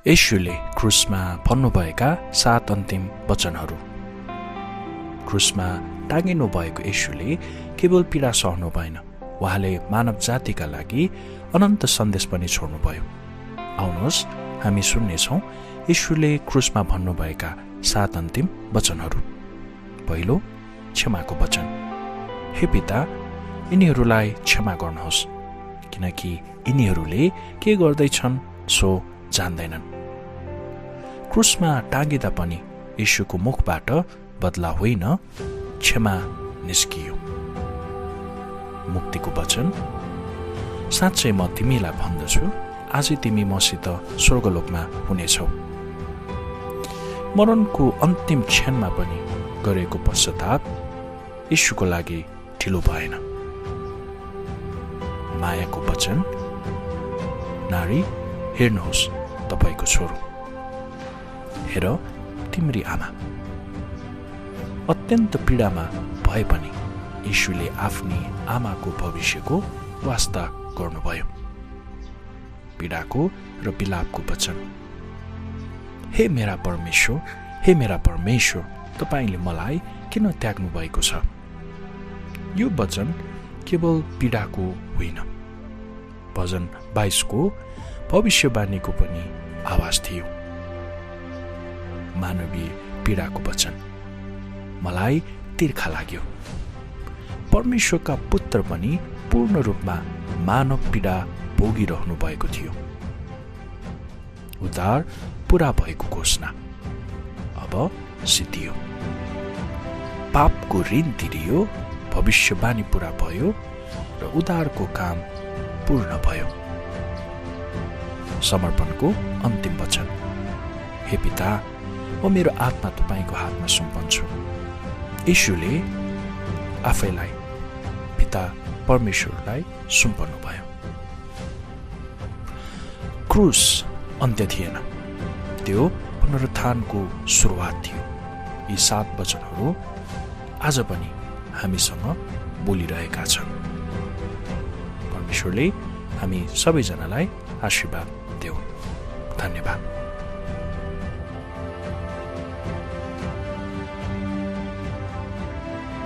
येशूले क्रुसमा भन्नुभएका 7 अन्तिम वचनहरू। क्रुसमा टाँगिनु भएको येशूले केवल पीडा सहनु भएन, उहाँले मानव जातिका लागि अनन्त सन्देश पनि छोड्नुभयो। आउनुहोस् हामी सुन्नेछौँ येशूले क्रुसमा भन्नुभएका 7 अन्तिम वचनहरू। पहिलो, क्षमाको वचन। हे पिता, यिनीहरूलाई क्षमा गर्नुहोस्, किनकि यिनीहरूले के गर्दैछन् सो जान्दैनन्। क्रुसमा टाँगिँदा पनि येशूको मुखबाट बदला होइन, क्षमा निस्कियो। मुक्तिको वचन। साँच्चै म तिमीलाई भन्दछु, आजै तिमी मसित स्वर्गलोकमा हुनेछौ। मरणको अन्तिम क्षणमा पनि गरेको पश्चाताप येशूको लागि ढिलो भएन। मायाको वचन। नारी, हेर्नुहोस् तपाईको छोरो, हेर तिम्री आमा। अत्यन्त पीडामा भए पनि येशूले आफ्नी आमाको भविष्यको वास्ता गर्नुभयो। पीडाको र विलापको वचन। हे मेरा परमेश्वर, हे मेरा परमेश्वर, तपाईले मलाई किन त्याग्नु भएको छ? यो वचन केवल पीडाको होइन, भजन 22 को भविष्यवाणीको पनि आवाज थियो। मानवीय पीडाको वचन। मलाई तिर्खा लाग्यो। परमेश्वरका पुत्र पनि पूर्ण रूपमा मानव पीडा भोगिरहनु भएको थियो। उद्धार पूरा भएको घोषणा अब सिद्धियो। पापको ऋण तिरियो, भविष्यवाणी पूरा भयो र उद्धारको काम पूर्ण भयो। समर्पणको अन्तिम वचन। हे पिता, म मेरो आत्मा तपाईको हातमा सुम्पन्छु। येशूले आफैलाई पिता परमेश्वरलाई सुम्पनु भयो। क्रुस अन्त्य थिएन, त्यो पुनरुत्थानको सुरुवात थियो। यी 7 वचनहरू आज पनि हामीसँग बोलिरहेका छन्। परमेश्वरले हामी सबैजनालाई आशीर्वाद देऊ। धन्यवाद।